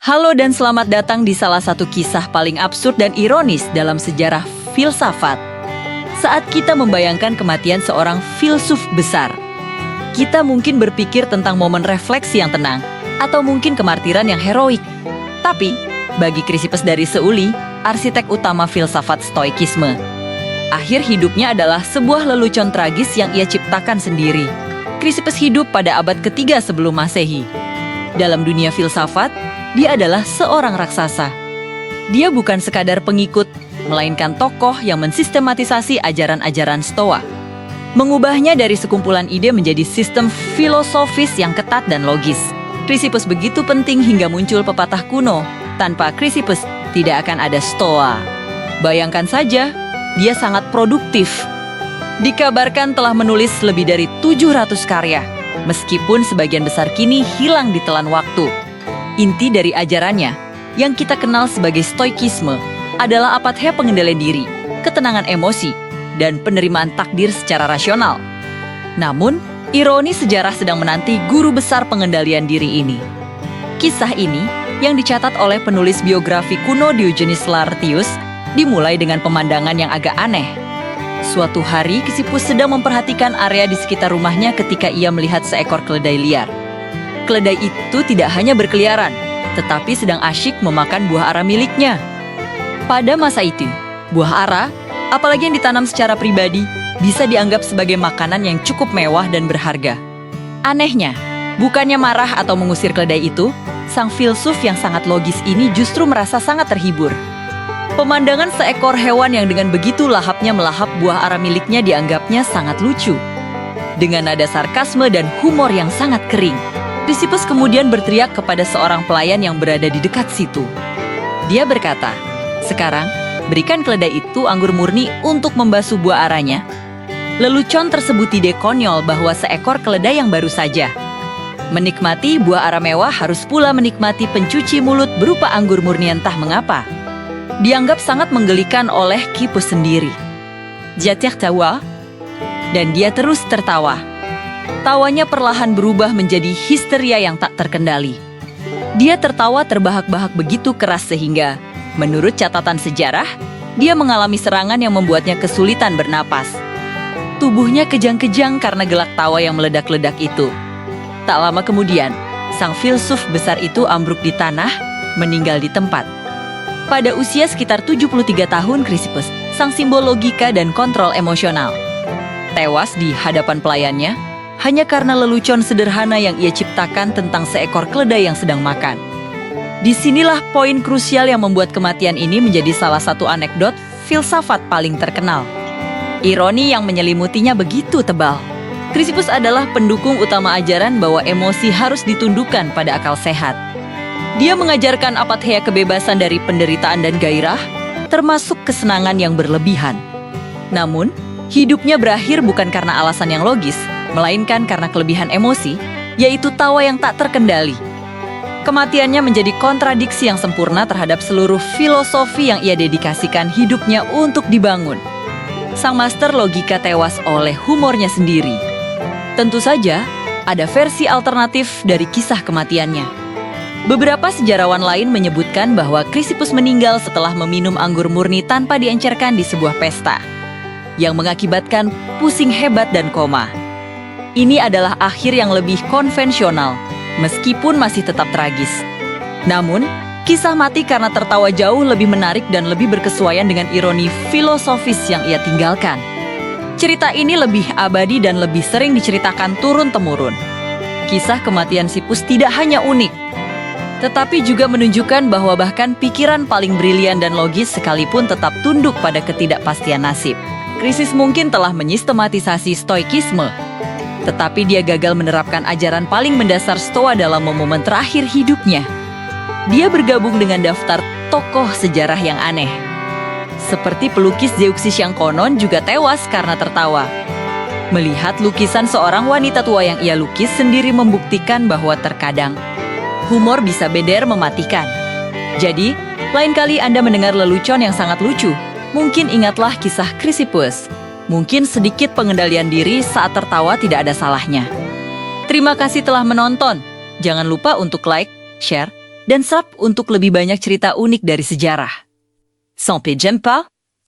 Halo dan selamat datang di salah satu kisah paling absurd dan ironis dalam sejarah filsafat. Saat kita membayangkan kematian seorang filsuf besar, kita mungkin berpikir tentang momen refleksi yang tenang, atau mungkin kemartiran yang heroik. Tapi, bagi Chrysippus dari Seuli, arsitek utama filsafat Stoikisme, akhir hidupnya adalah sebuah lelucon tragis yang ia ciptakan sendiri. Chrysippus hidup pada abad ketiga sebelum Masehi. Dalam dunia filsafat, dia adalah seorang raksasa. Dia bukan sekadar pengikut, melainkan tokoh yang mensistematisasi ajaran-ajaran Stoa. Mengubahnya dari sekumpulan ide menjadi sistem filosofis yang ketat dan logis. Chrysippus begitu penting hingga muncul pepatah kuno, tanpa Chrysippus tidak akan ada Stoa. Bayangkan saja, dia sangat produktif. Dikabarkan telah menulis lebih dari 700 karya, meskipun sebagian besar kini hilang ditelan waktu. Inti dari ajarannya, yang kita kenal sebagai Stoikisme, adalah apatheia pengendalian diri, ketenangan emosi, dan penerimaan takdir secara rasional. Namun, ironi sejarah sedang menanti guru besar pengendalian diri ini. Kisah ini, yang dicatat oleh penulis biografi kuno Diogenes Laertius, dimulai dengan pemandangan yang agak aneh. Suatu hari, Chrysippus sedang memperhatikan area di sekitar rumahnya ketika ia melihat seekor keledai liar. Keledai itu tidak hanya berkeliaran, tetapi sedang asyik memakan buah ara miliknya. Pada masa itu, buah ara, apalagi yang ditanam secara pribadi, bisa dianggap sebagai makanan yang cukup mewah dan berharga. Anehnya, bukannya marah atau mengusir keledai itu, sang filsuf yang sangat logis ini justru merasa sangat terhibur. Pemandangan seekor hewan yang dengan begitu lahapnya melahap buah ara miliknya dianggapnya sangat lucu. Dengan nada sarkasme dan humor yang sangat kering, Chrysippus kemudian berteriak kepada seorang pelayan yang berada di dekat situ. Dia berkata, "Sekarang, berikan keledai itu anggur murni untuk membasuh buah aranya." Lelucon tersebut ide konyol bahwa seekor keledai yang baru saja menikmati buah ara mewah harus pula menikmati pencuci mulut berupa anggur murni entah mengapa. Dianggap sangat menggelikan oleh Chrysippus sendiri. Dia tertawa, dan dia terus tertawa. Tawanya perlahan berubah menjadi histeria yang tak terkendali. Dia tertawa terbahak-bahak begitu keras sehingga, menurut catatan sejarah, dia mengalami serangan yang membuatnya kesulitan bernapas. Tubuhnya kejang-kejang karena gelak tawa yang meledak-ledak itu. Tak lama kemudian, sang filsuf besar itu ambruk di tanah, meninggal di tempat. Pada usia sekitar 73 tahun, Chrysippus, sang simbol logika dan kontrol emosional, tewas di hadapan pelayannya, hanya karena lelucon sederhana yang ia ciptakan tentang seekor keledai yang sedang makan. Disinilah poin krusial yang membuat kematian ini menjadi salah satu anekdot filsafat paling terkenal. Ironi yang menyelimutinya begitu tebal. Chrysippus adalah pendukung utama ajaran bahwa emosi harus ditundukkan pada akal sehat. Dia mengajarkan apatheia kebebasan dari penderitaan dan gairah, termasuk kesenangan yang berlebihan. Namun, hidupnya berakhir bukan karena alasan yang logis, melainkan karena kelebihan emosi, yaitu tawa yang tak terkendali. Kematiannya menjadi kontradiksi yang sempurna terhadap seluruh filosofi yang ia dedikasikan hidupnya untuk dibangun. Sang master logika tewas oleh humornya sendiri. Tentu saja, ada versi alternatif dari kisah kematiannya. Beberapa sejarawan lain menyebutkan bahwa Chrysippus meninggal setelah meminum anggur murni tanpa diencerkan di sebuah pesta, yang mengakibatkan pusing hebat dan koma. Ini adalah akhir yang lebih konvensional, meskipun masih tetap tragis. Namun, kisah mati karena tertawa jauh lebih menarik dan lebih berkesuaian dengan ironi filosofis yang ia tinggalkan. Cerita ini lebih abadi dan lebih sering diceritakan turun-temurun. Kisah kematian Chrysippus tidak hanya unik, tetapi juga menunjukkan bahwa bahkan pikiran paling brilian dan logis sekalipun tetap tunduk pada ketidakpastian nasib. Chrysippus mungkin telah menyistematisasi Stoikisme, tetapi dia gagal menerapkan ajaran paling mendasar Stoa dalam momen terakhir hidupnya. Dia bergabung dengan daftar tokoh sejarah yang aneh. Seperti pelukis Zeuxis yang konon juga tewas karena tertawa. Melihat lukisan seorang wanita tua yang ia lukis sendiri membuktikan bahwa terkadang humor bisa benar mematikan. Jadi, lain kali Anda mendengar lelucon yang sangat lucu, mungkin ingatlah kisah Chrysippus. Mungkin sedikit pengendalian diri saat tertawa tidak ada salahnya. Terima kasih telah menonton. Jangan lupa untuk like, share, dan sub untuk lebih banyak cerita unik dari sejarah. Sampai jumpa!